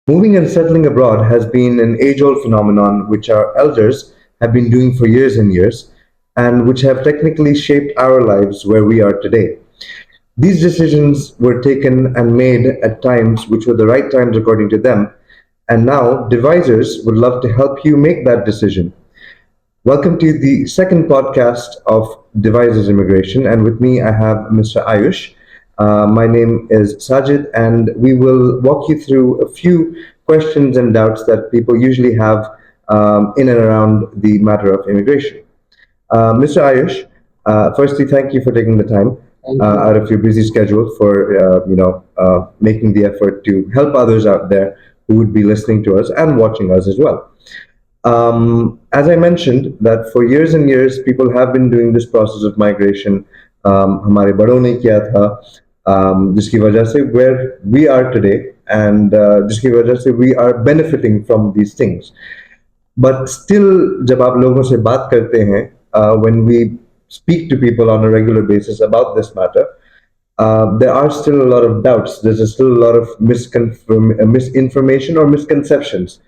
Moving and settling abroad has been an age old phenomenon which our elders have been doing for years and years, and which have technically shaped our lives where we are today. These decisions were taken and made at times which were the right times according to them, and now devisers would love to help you make that decision. Welcome to the second podcast of Devisers Immigration, and with me I have Mr. Aayoush. My name is Sajid, and we will walk you through a few questions and doubts that people usually have in and around the matter of immigration. Mr. Ayush, firstly, thank you for taking the time out of your busy schedule for making the effort to help others out there who would be listening to us and watching us as well. As I mentioned, that for years and years, people have been doing this process of migration. हमारे बड़ों ने किया था, जिसकी वजह से where we are today, and जिसकी वजह से we are benefiting from these things. But still, जब आप लोगों से बात करते हैं, when we speak to people on a regular basis about this matter, there are still a lot of doubts. There's still a lot of misinformation or misconceptions.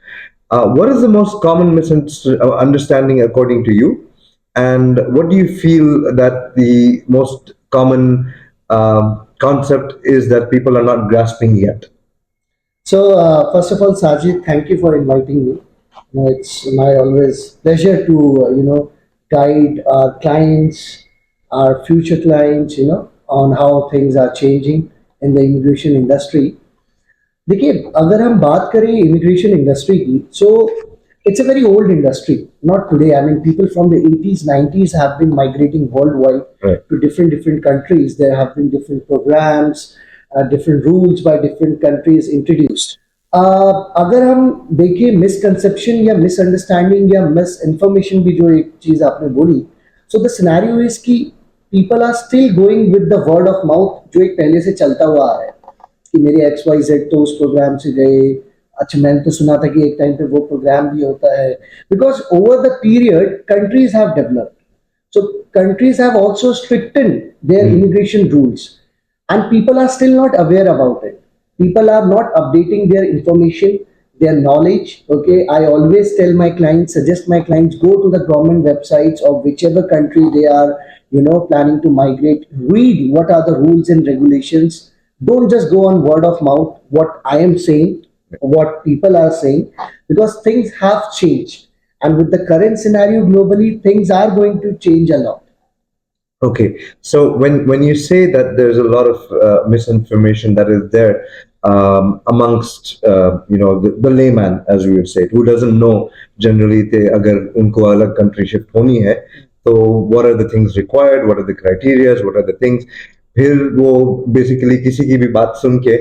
What is the most common misunderstanding according to you? And what do you feel that the most common concept is that people are not grasping yet? So, first of all, Sajid, thank you for inviting me. It's my always pleasure to, guide our clients, our future clients, on how things are changing in the immigration industry. देखिए अगर हम बात करें immigration industry की सो it's a very old industry, not today. I mean, people from the 80s, 90s have been migrating worldwide to different countries. There have been different programs, different rules by different countries introduced. अगर हम देखें misconception या misunderstanding या miss information भी जो एक चीज़ आपने बोली, सो द सिनेरियो इज कि people are still going with the word of mouth जो एक पहले से चलता हुआ आ रहा है कि मेरे एक्स वाई जेड तो उस प्रोग्राम से गए. अच्छा मैंने तो सुना था कि एक टाइम पे वो प्रोग्राम भी होता है because over the period countries have developed. So countries have also strictened their immigration rules, and people are still not aware about it. People are not updating their information, their knowledge. Okay, I always tell my clients, suggest my clients go to the government websites of whichever country they are, planning to migrate. Read what are the rules and regulations. Don't just go on word of mouth. What I am saying, what people are saying, because things have changed. And with the current scenario globally, things are going to change a lot. Okay, so when you say that there's a lot of misinformation that is there amongst the layman, as we would say, who doesn't know generally they agar unko alag country shift honi hai, so what are the things required, what are the criteria, what are the things, फिर वो basically किसी की भी बात सुन के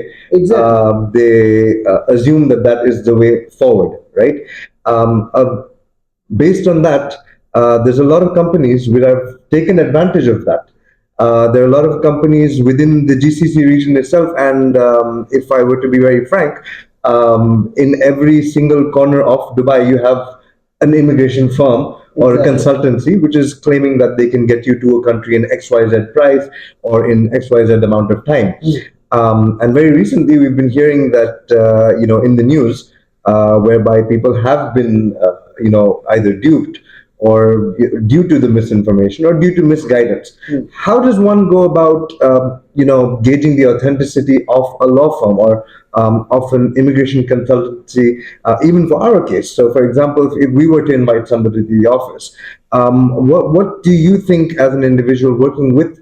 they assume that that is the way forward, right? Based on that, there's a lot of companies which have taken advantage of that. There are a lot of companies within the GCC region itself, and if I were to be very frank, in every single corner of Dubai, you have an immigration firm or a consultancy which is claiming that they can get you to a country in XYZ price or in XYZ amount of time. And very recently, we've been hearing that, in the news, whereby people have been, either duped or due to the misinformation or due to misguidance. How does one go about, gauging the authenticity of a law firm or of an immigration consultancy, even for our case? So, for example, if we were to invite somebody to the office, what do you think as an individual working with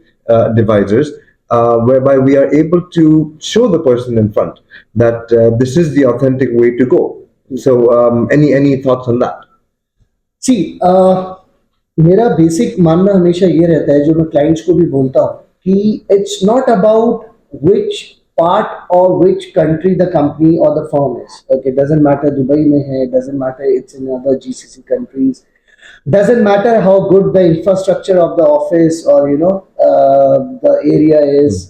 devisers, whereby we are able to show the person in front that this is the authentic way to go? So, any thoughts on that? सी मेरा basic मानना हमेशा ये रहता है जो मैं clients को भी बोलता हूँ कि it's not about which part और विच कंट्री द कंपनी और the firm is. Okay, doesn't matter Dubai में है, doesn't matter it's in other GCC countries, doesn't matter how good the infrastructure of the office or the area is.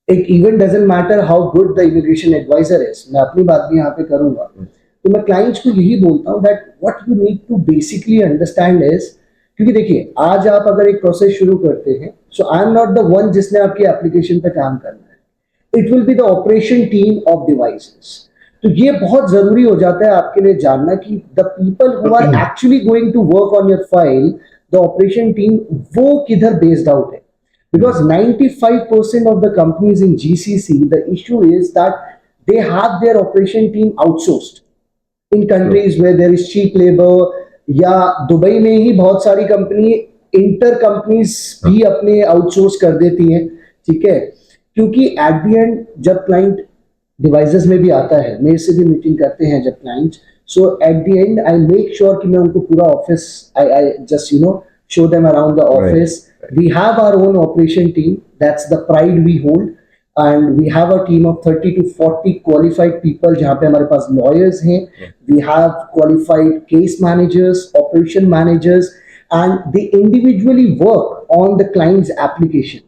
It even doesn't matter how good the immigration advisor is. मैं अपनी बात भी यहाँ पे करूँगा. तो मैं क्लाइंट्स को यही बोलता हूँ that what you need to basically understand is, क्योंकि देखिए आज आप अगर एक प्रोसेस शुरू करते हैं, so I am not the one जिसने आपकी एप्लीकेशन पे काम करना है. It will be the operation team of devices. तो ये बहुत जरूरी हो जाता है आपके लिए जानना कि the people who are actually going to work on your file, the operation team, वो किधर बेस्ड आउट है. Because 95% of the companies in GCC, the issue is that they have their operation team outsourced in countries where there is cheap labor. या Dubai में ही बहुत सारी company inter companies भी अपने outsource कर देती हैं. ठीक है, क्योंकि एट द एंड जब क्लाइंट डिवाइसेस में भी आता है, मेरे से भी मीटिंग करते हैं जब clients, so at the and I make sure कि मैं उनको पूरा office, I just show them around the office. Right. We have our own operation team. That's the pride we hold. And we have a team of 30 to 40 qualified people जहाँ पे हमारे पास lawyers हैं. We have qualified case managers, operation managers, and they individually work on the client's application.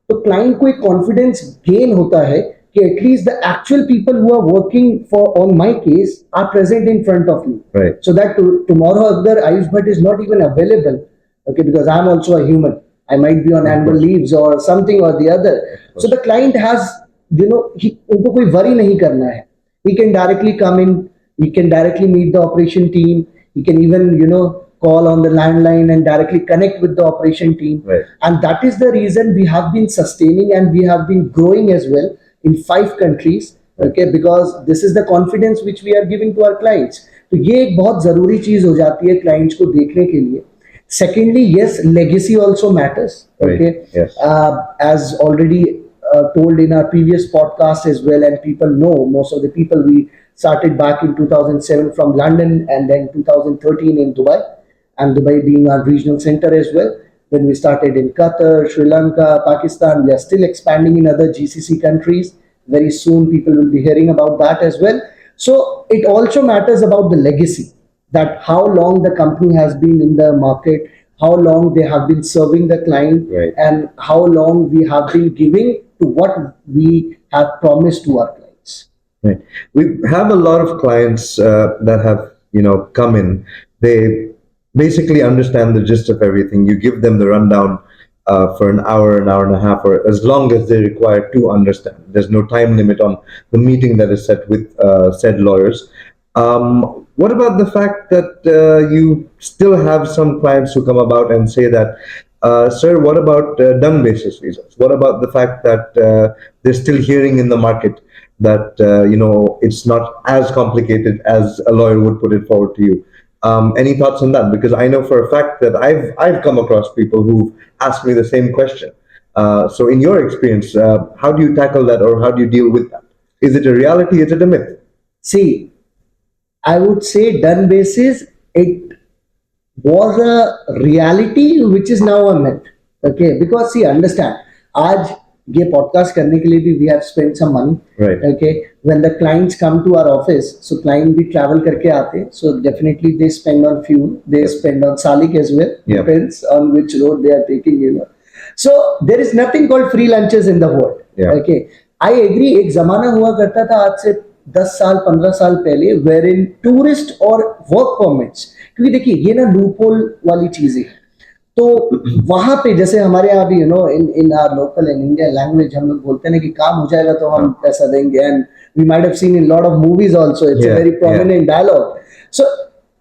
तो client को एक confidence gain होता है कि at least the actual people who are working for on my case are present in front of me, so that tomorrow अगर Ayush Bhatt is not even available, okay, because I'm also a human, I might be on annual leaves or something or the other, so the client has, उनको कोई worry नहीं करना है. He can directly come in, he can directly meet the operation team, he can even call on the landline and directly connect with the operation team. Right. And that is the reason we have been sustaining and we have been growing as well in 5 countries. Okay, because this is the confidence which we are giving to our clients. तो ये एक बहुत जरूरी चीज हो जाती है clients को देखने के लिए. Secondly, yes, legacy also matters. Okay, right. Yes. As already told in our previous podcast as well, and people know, most of the people, we started back in 2007 from London and then 2013 in Dubai, and Dubai being our regional center as well. Then we started in Qatar, Sri Lanka, Pakistan. We are still expanding in other GCC countries. Very soon, people will be hearing about that as well. So it also matters about the legacy, that how long the company has been in the market, how long they have been serving the client, right, and how long we have been giving to what we have promised to our clients. Right. We have a lot of clients that have come in. They basically understand the gist of everything. You give them the rundown for an hour and a half, or as long as they require to understand. There's no time limit on the meeting that is set with said lawyers. What about the fact that you still have some clients who come about and say that, sir, what about done basis visas? What about the fact that they're still hearing in the market that it's not as complicated as a lawyer would put it forward to you? Any thoughts on that? Because I know for a fact that I've come across people who've asked me the same question. So in your experience, how do you tackle that, or how do you deal with that? Is it a reality? Is it a myth? See, I would say done basis, it was a reality which is now a myth. Okay, because see, understand, आज ये podcast करने के लिए भी we have spent some money. Right. Okay, when the clients come to our office, so client भी travel करके आते हैं, so definitely they spend on fuel, they spend on salik as well. Yep. Depends on which road they are taking. So there is nothing called free lunches in the world. Yeah. Okay, I agree. एक जमाना हुआ करता था आज से 10 साल 15 साल पहले, वेर इन टूरिस्ट और वर्क परमिट्स, क्योंकि देखिए ये ना लूपहोल वाली चीजें, तो वहां पे जैसे हमारे यहाँ भी in our local in Indian language हम लोग बोलते हैं कि काम हो जाएगा तो हम पैसा देंगे, and we might have seen in lot of movies also, it's a very prominent dialogue. So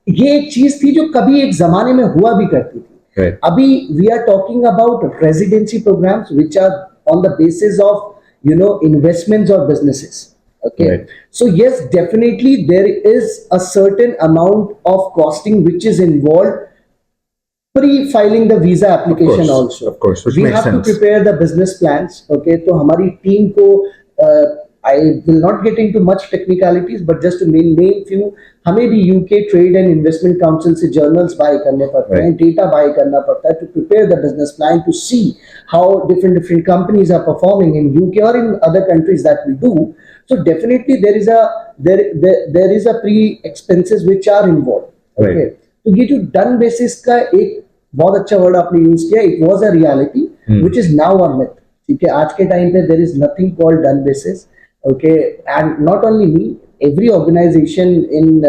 ये एक चीज थी जो कभी एक जमाने में हुआ भी करती थी. Right. अभी we are talking about residency programmes which are on the basis of investments और businesses. Okay. Right. So yes, definitely there is a certain amount of costing which is involved pre-filing the visa application. Also. Of course, which we makes have sense. To prepare the business plans. Okay, तो हमारी team को I will not get into much technicalities, but just to name few, हमें भी UK Trade and Investment Council से journals buy करने पड़ते हैं, data buy करना पड़ता है to prepare the business plan, to see how different companies are performing in UK or in other countries that we do. So definitely there is a pre-expenses which are involved. Okay. Right. तो ये जो done basis का एक बहुत अच्छा word आपने use किया, it was a reality which is now a myth. ठीक है, आज के टाइम पे there is nothing called done basis. Okay, and not only me, every organization in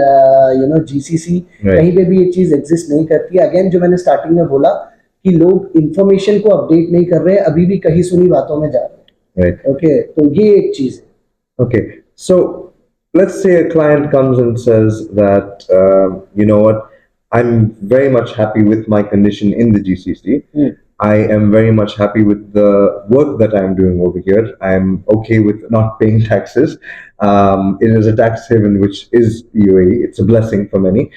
GCC, कहीं पे भी ये चीज एग्जिस्ट नहीं करती है. अगेन जो मैंने स्टार्टिंग में बोला कि लोग इंफॉर्मेशन को अपडेट नहीं कर रहे हैं, अभी भी कहीं सुनी बातों में जा रहे हैं. Right. Okay, तो ये एक चीज है. Okay, so let's say a client comes and says that, you know what, I'm very much happy with my condition in the GCC. I am very much happy with the work that I'm doing over here. I'm okay with not paying taxes. It is a tax haven, which is UAE. It's a blessing for many.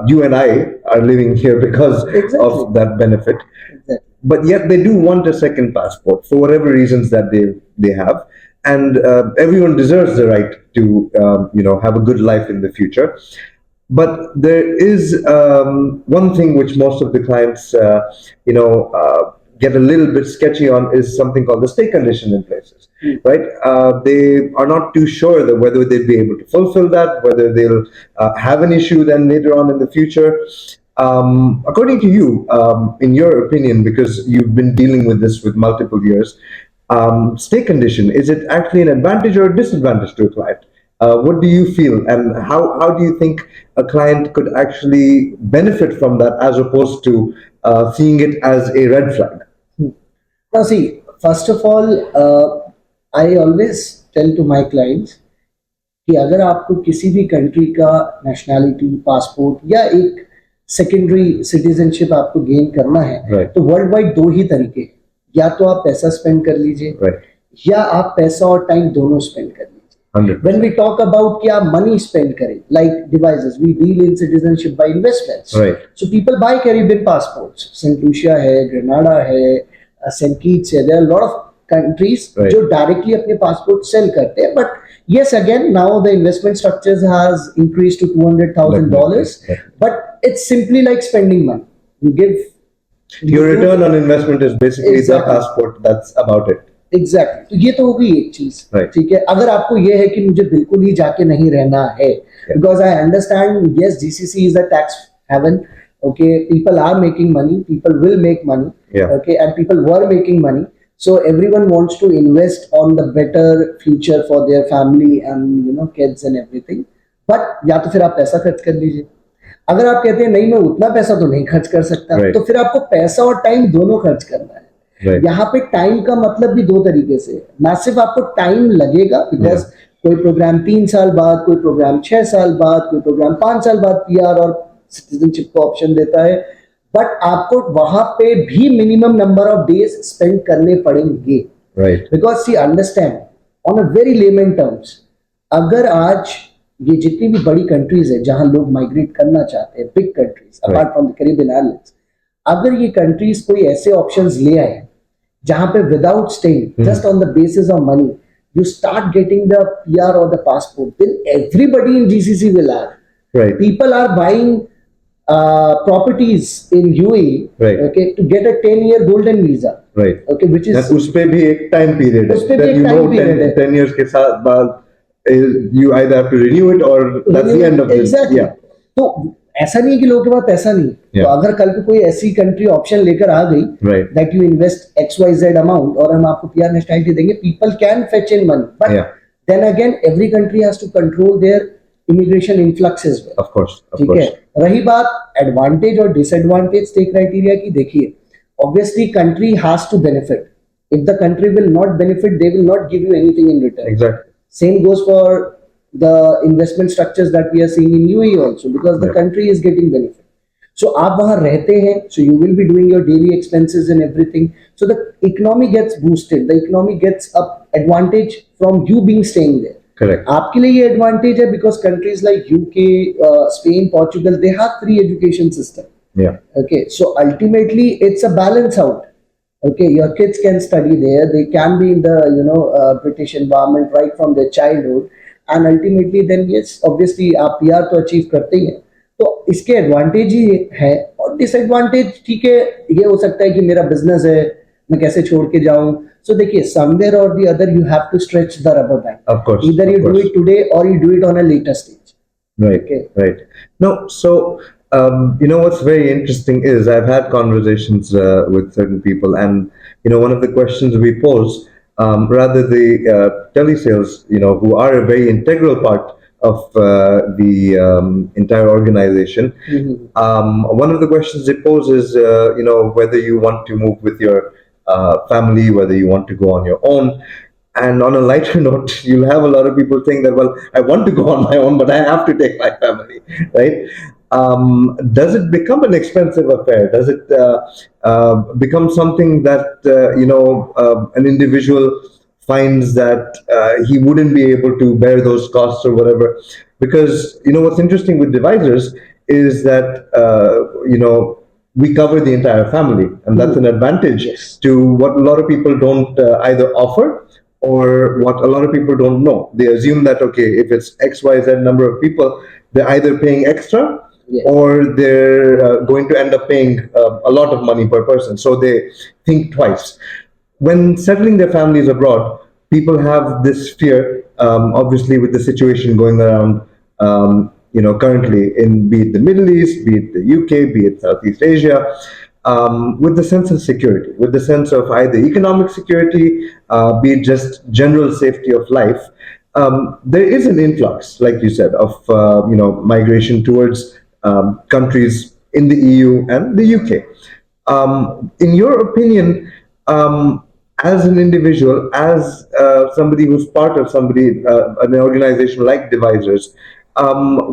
You and I are living here because Exactly. of that benefit. Exactly. But yet they do want a second passport for whatever reasons that they have, and everyone deserves the right to have a good life in the future. But there is one thing which most of the clients get a little bit sketchy on, is something called the stay condition in places, right? They are not too sure that whether they'll be able to fulfill that, whether they'll have an issue then later on in the future. According to you, in your opinion, because you've been dealing with this with multiple years, stay condition, is it actually an advantage or a disadvantage to a client? What do you feel, and how do you think a client could actually benefit from that, as opposed to seeing it as a red flag? Now, see, first of all, I always tell to my clients कि अगर आपको किसी भी country का nationality passport या एक secondary citizenship आपको gain करना है, Right. तो वर्ल्ड वाइड दो ही तरीके हैं। या तो आप पैसा स्पेंड कर लीजिए, Right. या आप पैसा और टाइम दोनों स्पेंड कर लीजिए। 100%. When we talk about कि आप मनी स्पेंड करें, like devices, we deal in citizenship by investments. Right. So people buy Caribbean passports. Saint Lucia है, Grenada है, Saint Kitts है. There are a lot of countries Right. जो directly अपने passport sell करते हैं. But yes, again, now the investment structures has increased to $200,000. Definitely. But it's simply like spending money. You give Your return on investment is basically Exactly. the passport. That's about it. Exactly तो ये तो हो गई एक चीज। Right. ठीक है, अगर आपको ये है कि मुझे बिल्कुल ही जाके नहीं रहना है, because I understand, yes GCC is a tax haven, okay, people are making money, people will make money, Yeah. okay, and people were making money, so everyone wants to invest on the better future for their family and kids and everything, but या तो फिर आप पैसा खर्च कर लीजिए। अगर आप कहते हैं नहीं मैं उतना पैसा तो नहीं खर्च कर सकता, Right. तो फिर आपको पैसा और टाइम दोनों खर्च करना है। Right. यहाँ पे टाइम का मतलब भी दो तरीके से, ना सिर्फ आपको टाइम लगेगा, बिकॉज कोई प्रोग्राम 3 साल बाद, कोई प्रोग्राम 6 साल बाद, कोई प्रोग्राम 5 साल बाद पीआर और सिटीजनशिप का ऑप्शन देता है, बट आपको वहां पे भी minimum number of days spend करने पड़ेंगे। Right. Because see understand on a very layman terms, अगर आज ये जितनी भी बड़ी कंट्रीज है जहां लोग माइग्रेट करना चाहते हैं, big countries apart from the Caribbean islands, अगर ये कंट्रीज कोई ऐसे ऑप्शंस ले आए जहां पे without staying just on the basis of money you start getting the PR or the passport, then everybody in GCC will have. Right. People are buying properties in UAE, Right. okay, to get a 10-year golden visa, Right. okay, which is उस पे भी एक time period है, उस पे भी that एक you know time period 10 है। 10 years के साथ बाद you either have to renew it or that's the end of it. Exactly. Yeah. तो ऐसा नहीं है कि लोगों के पास पैसा नहीं, Yeah. तो अगर कल को कोई ऐसी कंट्री ऑप्शन लेकर आ गई Right. that you invest XYZ amount और हम आपको PR नेशनैलिटी देंगे, people can fetch in money, but Yeah. then again every country has to control their immigration influx as well. Of course. Of ठीक है, course. रही बात advantage और disadvantage stay criteria की, देखिए obviously country has to benefit, if the country will not benefit they will not give you anything in return. Exactly. Same goes for the investment structures that we are seeing in UAE also, because the Yeah. country is getting benefit. So आप वहाँ रहते हैं, so you will be doing your daily expenses and everything. So the economy gets boosted, the economy gets up advantage from you being staying there. Correct. आपके लिए ये advantage है because countries like UK, Spain, Portugal, they have free education system. Yeah. Okay, so ultimately it's a balance out. Okay, your kids can study there, they can be in the British environment right from their childhood, and ultimately then yes, obviously आप PR तो achieve करते ही हैं, तो इसके advantage ही है। और disadvantage ठीक है, ये हो सकता है कि मेरा बिजनेस है, मैं कैसे छोड़ के जाऊं। सो देखिए, समवेयर और the other you have to stretch the rubber band, Of course. either of you do course. it today or you do it on a later stage. Right. Okay. Right. No. So what's very interesting is I've had conversations with certain people, and one of the questions we pose, rather the telesales, who are a very integral part of the entire organization. One of the questions they pose is, whether you want to move with your family, whether you want to go on your own. And on a lighter note, you'll have a lot of people think that, well, I want to go on my own, but I have to take my family, right? Does it become an expensive affair? Does it become something that, an individual finds that he wouldn't be able to bear those costs or whatever? Because, what's interesting with Devisers is that, we cover the entire family, and that's an advantage Yes. to what a lot of people don't either offer, or what a lot of people don't know. They assume that, okay, if it's XYZ number of people, they're either paying extra, Yes. or they're going to end up paying a lot of money per person. So they think twice. When settling their families abroad, people have this fear, obviously, with the situation going around, currently in, be it the Middle East, be it the UK, be it Southeast Asia, with the sense of security, with the sense of either economic security, be it just general safety of life. There is an influx, like you said, of migration towards countries in the EU and the UK. In your opinion, as an individual, as somebody who's part of an organization like Devisers,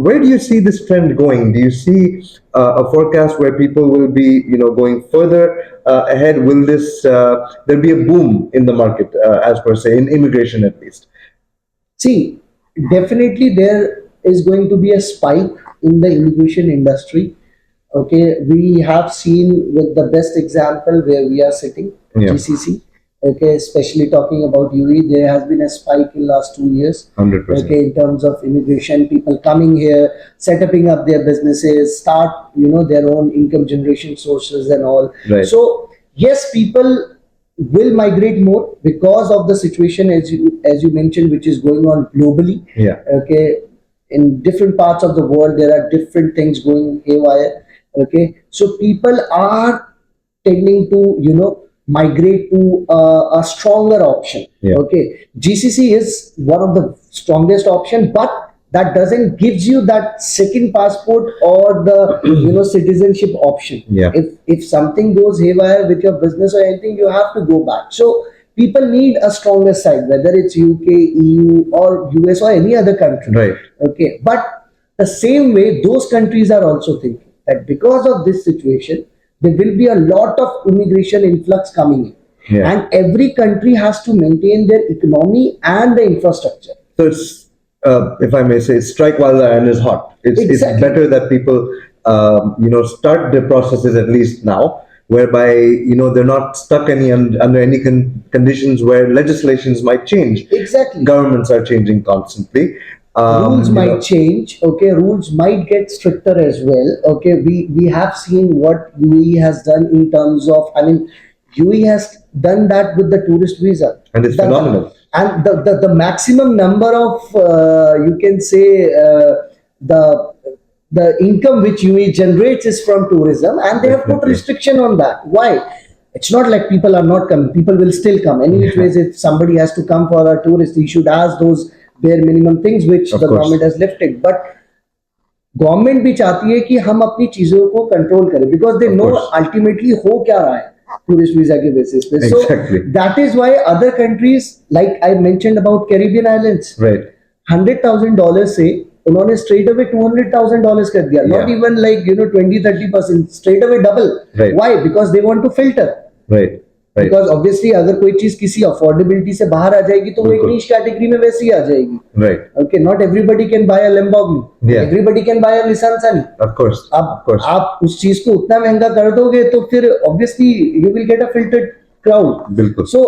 where do you see this trend going? Do you see a forecast where people will be, going further ahead? Will there be a boom in the market, as per se, in immigration at least? See, definitely there is going to be a spike in the immigration industry. Okay, we have seen with the best example where we are sitting, Yeah, GCC. Okay, especially talking about UAE, there has been a spike in last 2 years. 100%. Okay, in terms of immigration, people coming here, setting up their businesses, start their own income generation sources and all. Right. So yes, people will migrate more because of the situation, as you mentioned, which is going on globally. Yeah. Okay, in different parts of the world there are different things going haywire. Okay, so people are tending to migrate to a stronger option. Yeah. Okay, GCC is one of the strongest option, but that doesn't gives you that second passport or the citizenship option. Yeah. If something goes haywire with your business or anything, you have to go back. So people need a stronger side, whether it's UK, EU, or US, or any other country. Right. Okay, but the same way those countries are also thinking that because of this situation, there will be a lot of immigration influx coming in. Yeah. And every country has to maintain their economy and the infrastructure. So it's, if I may say, strike while the iron is hot. It's Exactly. better that people, start the processes at least now, whereby they're not stuck under any conditions where legislations might change. Exactly. Governments are changing constantly. Rules You might know, change. Okay, rules might get stricter as well. Okay, we have seen what UAE has done in terms of, I mean, UAE has done that with the tourist visa. and it's The- phenomenal. and the maximum number of you can say the income which UAE generates is from tourism, and they have put Definitely. restriction on that. Why? It's not like people are not coming. People will still come. Any which Yeah. ways, if somebody has to come for a tourist, he should ask those bare minimum things which Of the course. government has lifted. But government भी चाहती है कि हम अपनी चीजों को control करें, because they Of no course. Ultimately हो क्या रहा है टूरिस्ट वीजा के बेसिस पे. So Exactly. That is why other countries like I mentioned about Caribbean islands, Right. $100,000 से उन्होंने स्ट्रेट अवे $200,000 कर दिया. Not Yeah. Even like 20-30%, straight away double. Right. Why? Because they want to filter. Right. Right. Because obviously अगर कोई चीज किसी affordability से बाहर आ जाएगी तो वो एक बिल्कुल. नीश कैटेगरी में वैसे ही आ जाएगी. Right. Okay, not everybody can buy a Lamborghini. Yeah. Everybody can buy a Nissan Sunny. Of course. Of अब course. आप उस चीज को उतना महंगा कर दोगे तो फिर obviously you will get a filtered crowd. बिल्कुल. सो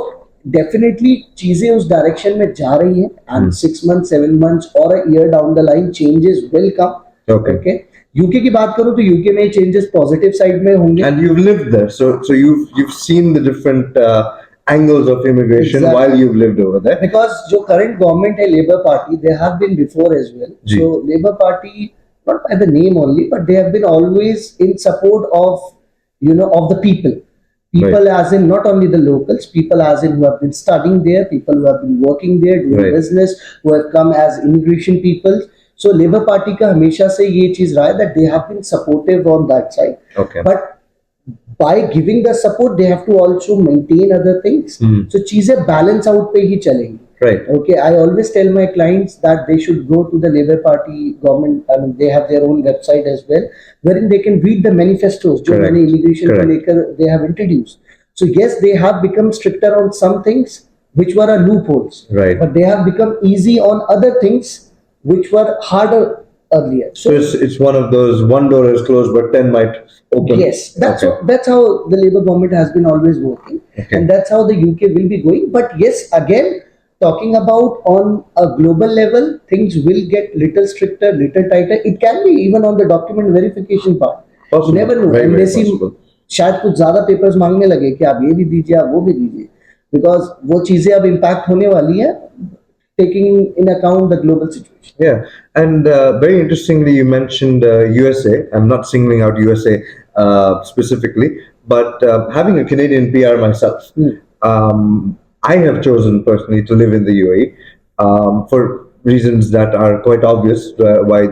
डेफिनेटली चीजें उस डायरेक्शन में जा रही हैं, एंड 6 months, 7 months और a year down the line changes will come. Okay. UK की बात करूं तो यूके में चेंजेस पॉजिटिव साइड में होंगे. And you've lived there, so you've seen the different angles of immigration. Exactly. While you've lived over there. Because जो current government है Labour Party, they have been before as well. Ji. So Labour Party, not by the name only, but they have been always in support of of the people. People Right. as in not only the locals, people as in who have been studying there, people who have been working there, doing Right. business, who have come as immigration people. So Labour Party का हमेशा से ये चीज रहा है that they have been supportive on that side. Okay. But by giving the support they have to also maintain other things. So चीजें balance out पे ही चलेंगी. Right. Okay, I always tell my clients that they should go to the Labour Party government. I mean, they have their own website as well, wherein they can read the manifestos जो Correct. मैंने immigration को Correct. लेकर they have introduced. So yes, they have become stricter on some things which were a loopholes, Right. but they have become easy on other things which were harder earlier. So it's one of those, one door is closed but 10 might open. Yes, that's Okay. that's how the Labour government has been always working, Okay. and that's how the UK will be going. But yes, again, talking about on a global level, things will get little stricter, little tighter. It can be even on the document verification part. Possible. You never know. Very, very Embassy possible. शायद कुछ ज्यादा papers मांगने लगे कि आप ये भी दीजिए, आप वो भी दीजिए, बिकॉज वो चीजें अब इम्पैक्ट होने वाली है, taking in account the global situation. Yeah, and very interestingly, you mentioned USA. I'm not singling out USA specifically, but having a Canadian PR myself, I have chosen personally to live in the UAE for reasons that are quite obvious. Why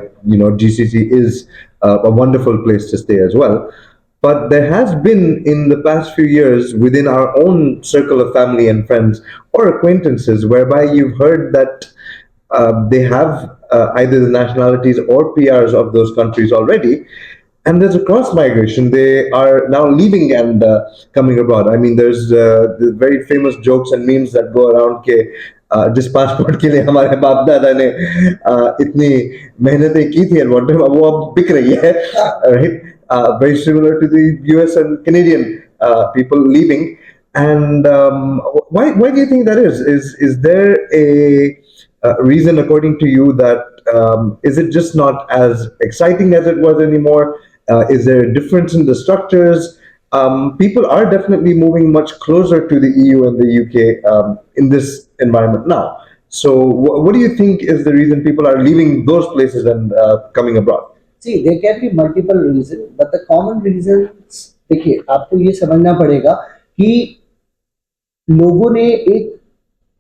GCC is a wonderful place to stay as well. But there has been in the past few years within our own circle of family and friends or acquaintances whereby you've heard that they have either the nationalities or PRs of those countries already, and there's a cross migration. They are now leaving and coming abroad. I mean, there's the very famous jokes and memes that go around के जिस passport के लिए हमारे बाप दादा ने इतनी मेहनतें की थी and whatever, वो अब बिक रही है, right? Very similar to the US and Canadian people leaving. And why do you think that is? Is there a reason, according to you, that is it just not as exciting as it was anymore? Is there a difference in the structures? People are definitely moving much closer to the EU and the UK in this environment now. So, what do you think is the reason people are leaving those places and coming abroad? See, there can be multiple reasons, but the common reasons, देखिए आपको ये समझना पड़ेगा कि लोगों ने एक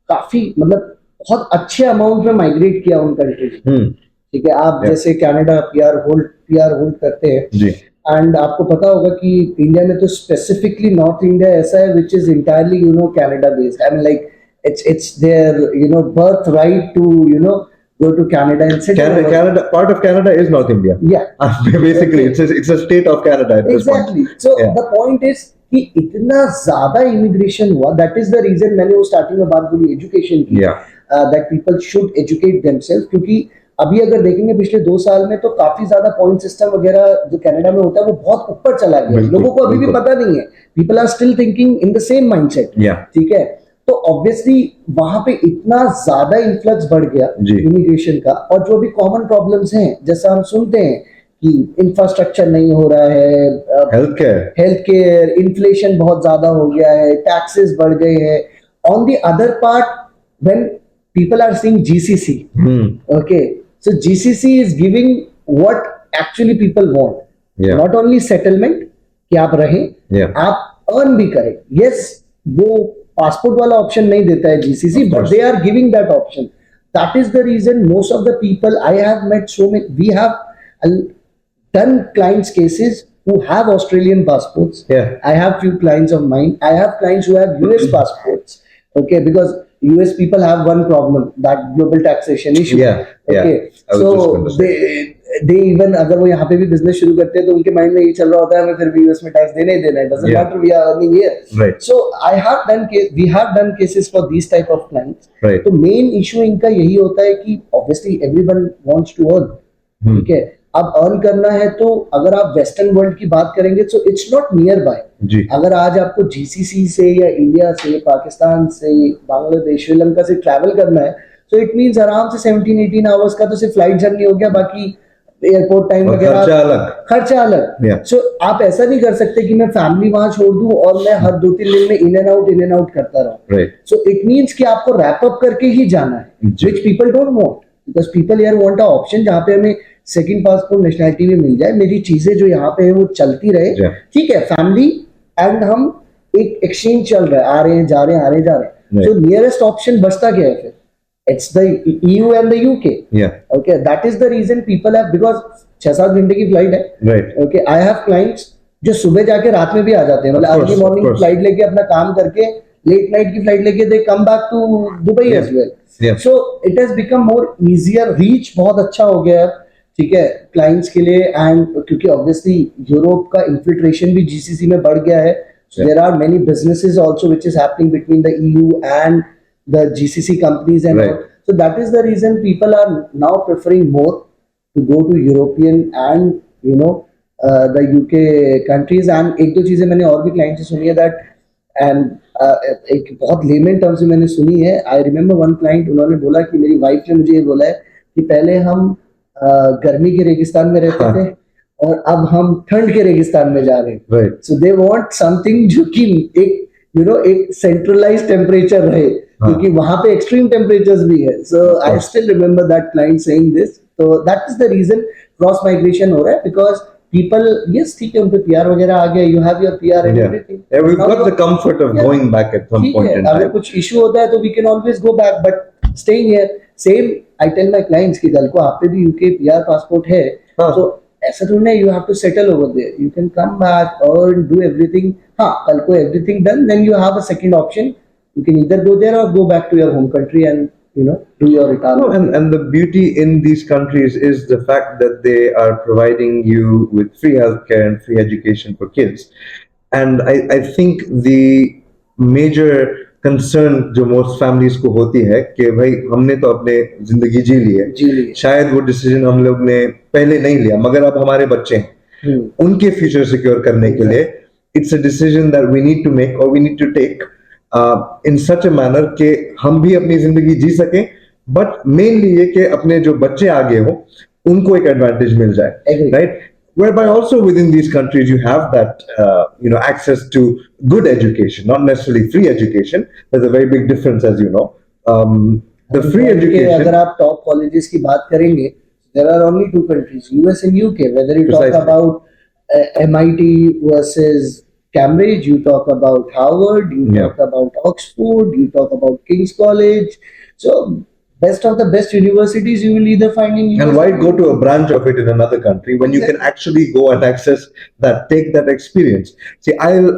काफी मतलब बहुत अच्छे अमाउंट में माइग्रेट किया उन कंट्रीज में. ठीक है, आप जैसे कनाडा पीआर होल्ड करते हैं जी. एंड आपको पता होगा कि इंडिया में तो स्पेसिफिकली नॉर्थ इंडिया ऐसा है which is entirely Canada based. I mean like it's their birth right to go to Canada and settle. Canada, part of Canada is North India. Yeah. Basically, it's a state of Canada at this point. Exactly. So the point is कि इतना ज्यादा immigration हुआ. That is the reason मैंने वो starting में बात बोली education की, that people should educate themself. क्योंकि अभी अगर देखेंगे पिछले 2 साल में तो काफी ज्यादा पॉइंट सिस्टम वगैरह जो कनाडा में होता है वो बहुत ऊपर चला गया. लोगों को अभी भी पता नहीं है. People are still thinking in the same mindset. ठीक है, तो ऑब्वियसली वहां पे इतना ज्यादा इन्फ्लक्स बढ़ गया इमिग्रेशन का. और जो भी कॉमन प्रॉब्लम्स हैं जैसा हम सुनते हैं कि इंफ्रास्ट्रक्चर नहीं हो रहा है, हेल्थ केयर, इन्फ्लेशन बहुत ज्यादा हो गया है, टैक्सेस बढ़ गए हैं. On the other part when people are seeing GCC, okay, so GCC is giving what actually people want. Not only settlement कि आप रहें, आप अर्न भी करें. यस, वो पासपोर्ट वाला ऑप्शन नहीं देता है GCC, but they are giving that option. That is the reason most of the people I have met so many, we have done clients cases who have Australian passports. I have few clients of mine. I have clients who have US passports. Okay, because US people have one problem, that global taxation issue. Okay, so they even अगर वो यहाँ पे भी business शुरू करते हैं तो उनके माइंड में ये चल रहा होता है हमें फिर भी यूएस में टैक्स देना ही देना है. Doesn't matter, we are earning here. So we have done cases for these type of clients. तो मेन इशू इनका यही होता है कि obviously everyone wants to earn. ठीक है, अब अर्न करना है तो अगर आप वेस्टर्न वर्ल्ड की बात करेंगे तो इट्स नॉट नियर बाय. अगर आज आपको जीसीसी से या इंडिया से, पाकिस्तान से, बांग्लादेश, श्रीलंका से ट्रैवल करना है तो इट मींस आराम से 17-18 आवर्स का तो सिर्फ फ्लाइट जर्नी हो गया, बाकी एयरपोर्ट टाइम वगैरह खर्चा अलग. सो आप ऐसा नहीं कर सकते कि मैं फैमिली वहां छोड़ दूं और मैं हर 2-3 दिन में इन एंड आउट करता रहूं. सो इट मींस कि आपको रैप अप करके ही जाना है, which people don't want, because people here want a option जहां पे हमें सेकंड पासपोर्ट नेशनलिटी भी मिल जाए, मेरी चीजें जो यहाँ पे है वो चलती रहे. ठीक है, फैमिली एंड हम एक एक्सचेंज चल रहा है, आ रहे हैं जा रहे हैं, आ रहे जा रहे हैं. तो नियरेस्ट ऑप्शन बचता क्या है फिर? It's the EU and the UK. Okay, that is the reason people have, because 6-7 घंटे की फ्लाइट है. ओके, आई हैव क्लाइंट्स जो सुबह जाके रात में भी आ जाते हैं, Of मतलब early course, of morning course. Flight लेके अपना काम करके लेट नाइट की फ्लाइट लेके they come back to Dubai Yeah, as well. yeah, so it has become more easier, reach बहुत अच्छा हो गया है, ठीक है, क्लाइंट्स के लिए. एंड क्योंकि ऑब्वियसली यूरोप का इन्फिल्ट्रेशन भी जीसीसी में बढ़ गया है, so yeah. there are many businesses also which is happening between the EU and the GCC companies and all. Right. So that is the reason people are now preferring more to go to European and the UK countries. And एक दो चीजें मैंने और भी client से सुनी है that, and एक बहुत लेमन टर्म्स में मैंने सुनी है. आई रिमेम्बर वन क्लाइंट, उन्होंने बोला कि मेरी वाइफ ने मुझे ये बोला है कि पहले हम गर्मी के रेगिस्तान में रहते थे और अब हम ठंड के रेगिस्तान में जा रहे हैं. Right. So they want something जो कि एक एक सेंट्रलाइज टेम्परेचर रहे, क्योंकि वहां पे एक्सट्रीम टेम्परेचर्स भी है. So I still remember that client saying this. तो that is the reason cross migration हो रहा है, बिकॉज पीपल, यस ठीक है, उनपे पीआर वगैरह आ गया, you have your PR and Yeah. Everything. Yeah, we've got the comfort of going back at some ठीक point है, in अगर time. कुछ इशू होता है तो we can always go back, but staying here same. I tell my clients कि कल को आप पे भी यूके पीआर पासपोर्ट है, हाँ. तो ऐसा थोड़ी ना you have to settle over there, you can come back और डू एवरीथिंग. हाँ, कल को everything done, then you have a second option, you can either go there or go back to your home country and do your No, retirement. and the beauty in these countries is the fact that they are providing you with free healthcare and free education for kids. And I think the major concern जो most families को होती है कि भाई हमने तो अपने जिंदगी जी ली है, जी लिए. शायद वो डिसीजन हम लोग ने पहले नहीं लिया, मगर अब हमारे बच्चे हैं, उनके फ्यूचर सिक्योर करने के लिए it's a decision that we need to make और we need to take in such a manner कि हम भी अपनी जिंदगी जी सकें, बट मेनली ये कि अपने जो बच्चे आगे हो उनको एक एडवांटेज मिल जाए, Agree. Right. Whereby also within these countries you have that access to good education, not necessarily free education. There's a very big difference, as you know. Um, the free अगर education, आप top colleges की बात करेंगे, there are only two countries, US and UK. Whether you talk Precisely. about MIT versus Cambridge, you talk about Harvard, you Yeah. talk about Oxford, you talk about King's College. So best of the best universities you will either find in US. and why go to a branch of it in another country when you can actually go and access that, take that experience. See, I'll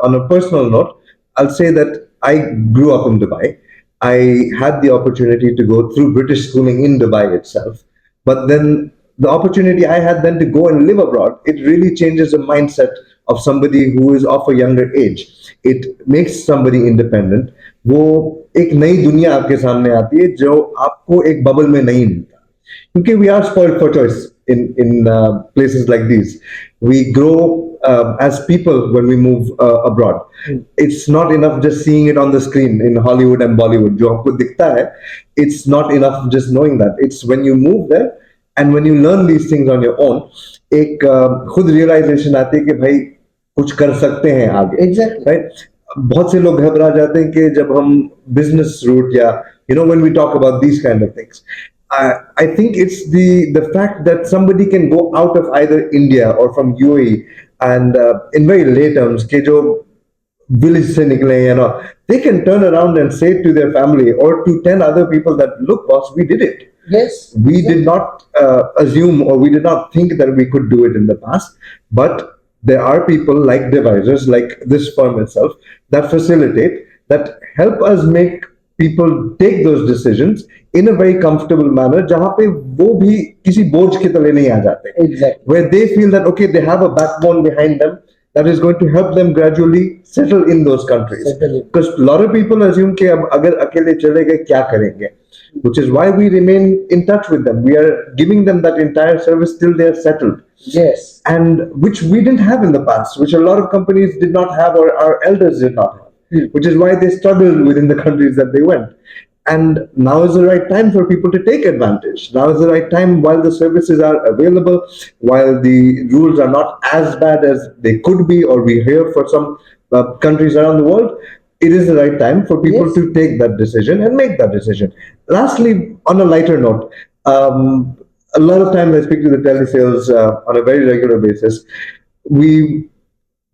on a personal note, I'll say that I grew up in Dubai. I had the opportunity to go through British schooling in Dubai itself, but then the opportunity I had then to go and live abroad, it really changes the mindset of somebody who is of a younger age. It makes somebody independent. वो एक नई दुनिया आपके सामने आती है जो आपको एक बबल में नहीं मिलता, क्योंकि we are spoiled for choice in places like these. We grow as people when we move abroad. It's not enough just seeing it on the screen in Hollywood and Bollywood. जो आपको दिखता है, it's not enough just knowing that. It's when you move there and when you learn these things on your own, एक खुद realization आती है कि भाई कुछ कर सकते हैं आगे. Exactly. Right? बहुत से लोग घबरा जाते हैं कि जब हम बिजनेस रूट या when we talk about these kind of things, I think it's the fact that somebody can go out of either India or from UAE and in very lay terms कि जो village से निकले they can turn around and say to their family or to 10 other people that look boss, we did it. Yes. We did not assume or we did not think that we could do it in the past, but there are people like Devisers, like this firm itself, that facilitate, that help us make people take those decisions in a very comfortable manner, जहाँ पे वो भी किसी बोझ के तले नहीं आ जाते. Exactly. Where they feel that okay, they have a backbone behind them that is going to help them gradually settle in those countries. Because a lot of people assume कि अब अगर अकेले चले गए क्या करेंगे, which is why we remain in touch with them. We are giving them that entire service till they are settled. Yes. And which we didn't have in the past, which a lot of companies did not have or our elders did not have, which is why they struggled within the countries that they went. And now is the right time for people to take advantage. Now is the right time, while the services are available, while the rules are not as bad as they could be or we hear for some countries around the world, it is the right time for people Yes. to take that decision and make that decision. Lastly, on a lighter note, a lot of times I speak to the telesales on a very regular basis. The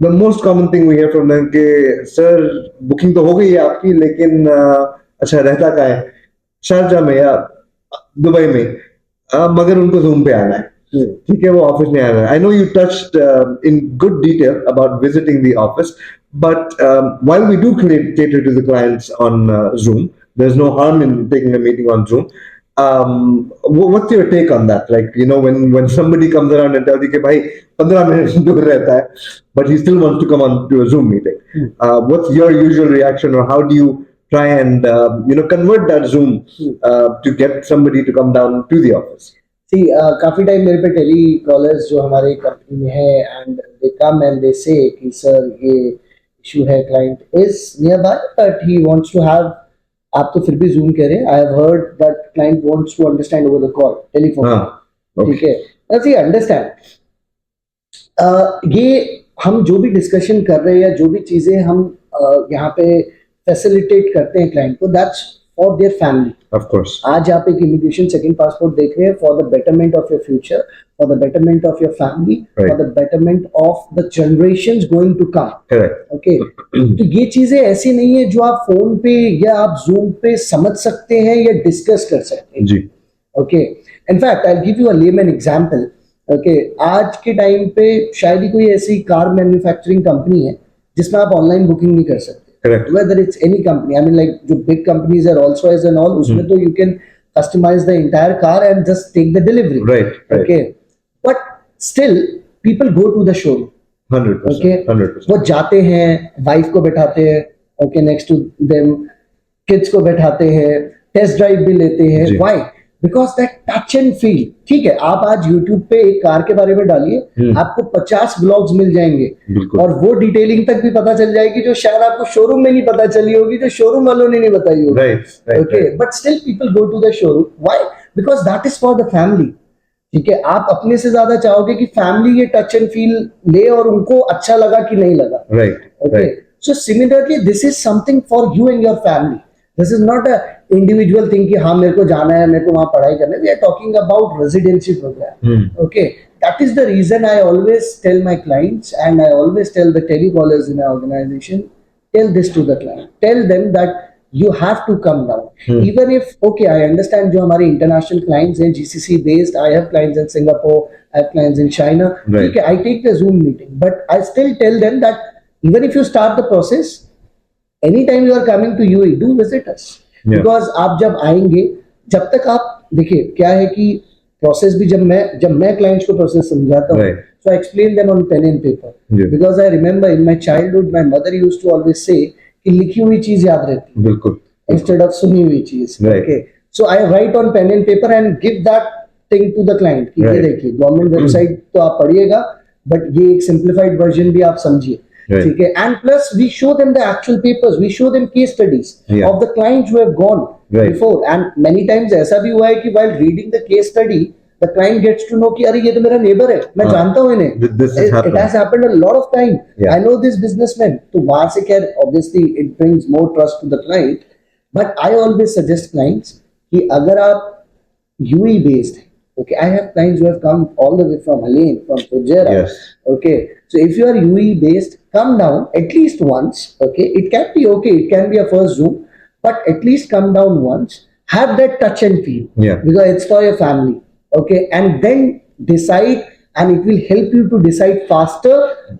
most common thing we hear from them कि sir booking तो हो गई है आपकी, लेकिन अच्छा रहता कहाँ है, शारजा में या दुबई में, मगर उनको जूम पे आना है. ठीक है वो ऑफिस नहीं आ रहा है. I know you touched in good detail about visiting the office, but while we do cater to the clients on Zoom, there's no harm in taking a meeting on Zoom. What's your take on that? Like, you know, when somebody comes around and tells you कि भाई 15 minute दूर रहता है, but he still wants to come on to a Zoom meeting. What's your usual reaction, or how do you try and convert that Zoom to get somebody to come down to the office? सी काफी time मेरे पे tele callers जो हमारे company में है and they come and they से कि sir ये इशू है, client is nearby but he wants to have, आप तो फिर भी जूम कह रहे हैं, I have heard that client wants to understand over the call telephone. ठीक है, सी अंडरस्टैंड ये हम जो भी डिस्कशन कर रहे हैं या जो भी चीजें हम यहाँ पे फैसिलिटेट करते हैं क्लाइंट को, that's for their family. Of course. आज आप एक इमिग्रेशन सेकंड पासपोर्ट देख रहे हैं for the betterment of your future, for the betterment of your family, for the betterment of the generations going to come. Correct. Okay, तो ये चीजें ऐसी नहीं है जो आप फोन पे या आप जूम पे समझ सकते हैं या डिस्कस कर सकते हैं. जी. Okay, in fact I give you a lemon example. Okay, आज के टाइम पे शायद ही कोई ऐसी कार मैन्युफैक्चरिंग कंपनी है जिसमें आप ऑनलाइन बुकिंग नहीं कर सकते. Correct. Whether it's any company, I mean, like जो big companies are also as and all, उसमें तो you can customize the entire car and just take the delivery. Right. Okay, but still people go to the showroom. 100%. Okay, 100%. वो जाते हैं, wife को बैठाते हैं, okay, next to them, kids को बैठाते हैं, टेस्ट ड्राइव भी लेते हैं. Why? Because that touch and feel. ठीक है, आप आज YouTube पे एक कार के बारे में डालिए, आपको 50 ब्लॉग्स मिल जाएंगे और वो डिटेलिंग तक भी पता चल जाएगी जो शायद आपको शोरूम में नहीं पता चली होगी, जो शोरूम वालों ने नहीं बताई होगी. Right. Okay, but still people go to the showroom. Why? Because that is for the family. ठीक है, आप अपने से ज्यादा चाहोगे कि फैमिली ये टच एंड फील ले और उनको अच्छा लगा कि नहीं लगा. Right. Okay, so similarly this is something for you and your family. This is not a individual thing कि हाँ मेरे को जाना है, मेरे को वहां पढ़ाई करना है. We are talking about residency programme. Okay, that is the reason I always tell my clients and I always tell the telecallers in our organisation, tell this to the client, tell them that you have to come down. Even if, okay, I understand जो हमारे international clients हैं GCC based, I have clients in Singapore, I have clients in China. Right. Okay, I take the Zoom meeting, but I still tell them that even if you start the process, anytime you are coming to UAE, do visit us. Yeah. Because आप जब आएंगे, जब तक आप देखिए क्या है कि प्रोसेस भी जब मैं क्लाइंट्स को प्रोसेस समझाता हूँ, Right. so I explain them on pen and paper. Yeah. Because I remember in my childhood, my mother used to always say कि लिखी हुई चीज याद रहती है बिल्कुल. instead of सुनी हुई चीज. Right. Okay, so I write on pen and paper and give that thing to the client कि ये Right. देखिए गवर्नमेंट वेबसाइट तो आप पढ़िएगा, बट ये एक सिंप्लीफाइड वर्जन भी आप समझिए. Right. ठीक है, and plus we show them the actual papers, we show them case studies Yeah. of the clients who have gone Right. before, and many times ऐसा भी हुआ है कि while reading the case study the client gets to know कि अरे ये तो मेरा नेबर है, मैं जानता हूँ इन्हें. This has It happened. has happened a lot of time. Yeah. I know this businessman. तो वहां से खैर obviously it brings more trust to the client. But I always suggest clients कि अगर आप UAE based, okay, I have clients who have come all the way from Halane, from Fujairah. Yes. Okay, so if you are UAE based, come down at least once. Okay, it can be okay, it can be a first Zoom, but at least come down once. Have that touch and feel. Yeah. Because it's for your family. Okay, and then decide, and it will help you to decide faster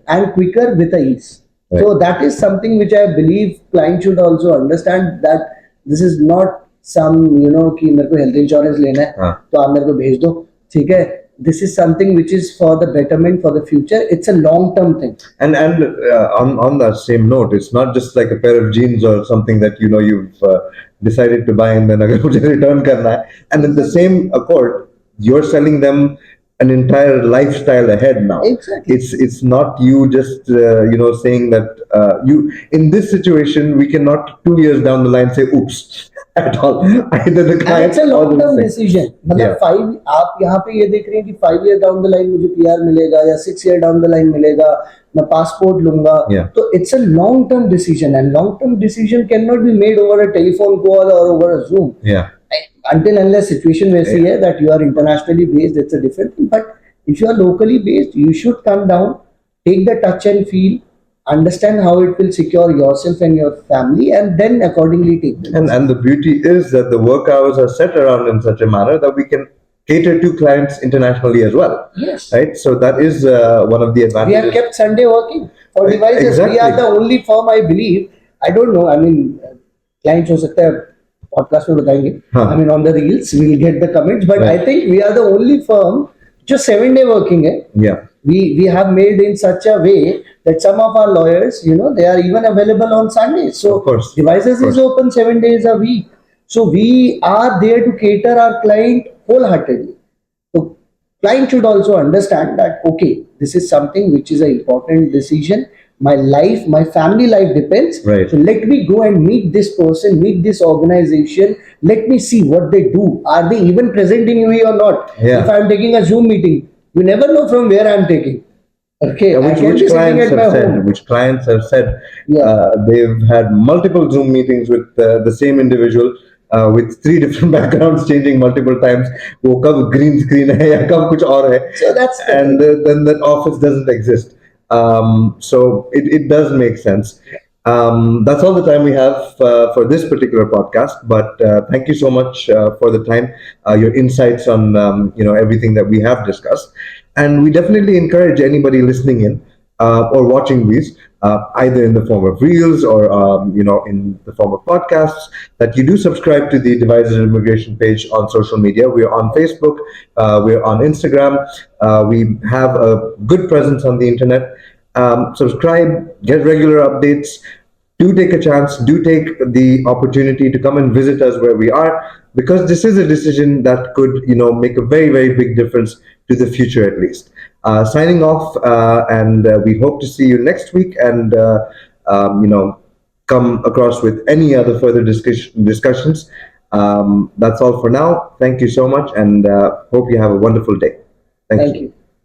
and quicker with ease. Right. So that is something which I believe clients should also understand, that this is not some कि मेरे को health insurance लेना है हाँ. तो आप मेरे को भेज दो. ठीक है, this is something which is for the betterment for the future. It's a long term thing. And on that same note, it's not just like a pair of jeans or something that you've decided to buy and then अगर मुझे return करना है, and in the same accord you're selling them an entire lifestyle ahead now. Exactly. It's not you just saying that you in this situation we cannot 2 years down the line say oops at all. Either the And client it's a long or the term thing. decision. मतलब Yeah. 5 आप यहाँ पे ये देख रहे हैं कि 5 year down the line मुझे PR मिलेगा या 6 year down the line मिलेगा, मैं पासपोर्ट लूंगा. Yeah. तो it's a long term decision, and long term decision cannot be made over a telephone call or over a Zoom. Yeah. Until unless situation वैसी है that you are internationally based, it's a different thing. But if you are locally based, you should come down, take the touch and feel, understand how it will secure yourself and your family, and then accordingly take them. And the beauty is that the work hours are set around in such a manner that we can cater to clients internationally as well. Yes. Right. So that is one of the We have advantages. kept Sunday working for devices. We are Exactly. the only firm, I believe. I don't know. I mean, clients हो सकता है podcast में बताएंगे. Huh. I mean, on the reels, we'll get the comments. But I Right. think we are the only firm just 7 day working. Yeah. We have made in such a way that some of our lawyers, they are even available on Sundays. So Of course. devices Of course. is open 7 days a week. So we are there to cater our client wholeheartedly. So client should also understand that okay, this is something which is an important decision. My life, my family life depends. Right. So let me go and meet this person, meet this organization. Let me see what they do. Are they even present in UAE or not? Yeah. If I'm taking a Zoom meeting, you never know from where I'm taking. Okay, Yeah, I can which be sitting clients at my have said, home. which clients have said Yeah. they've had multiple Zoom meetings with the same individual with three different backgrounds changing multiple times. वो कब green screen है या कब कुछ और है, So that's the and thing. then that office doesn't exist. So it does make sense. That's all the time we have for this particular podcast. But thank you so much for the time, your insights on everything that we have discussed, and we definitely encourage anybody listening in or watching these, either in the form of reels or in the form of podcasts, that you do subscribe to the Devisers Immigration page on social media. We're on Facebook, we're on Instagram, we have a good presence on the internet. Subscribe, get regular updates. Do take a chance, do take the opportunity to come and visit us where we are, because this is a decision that could make a very, very big difference to the future, at least. Signing off, and we hope to see you next week, and come across with any other further discussions. That's all for now. Thank you so much, and hope you have a wonderful day. Thank Thank you. you.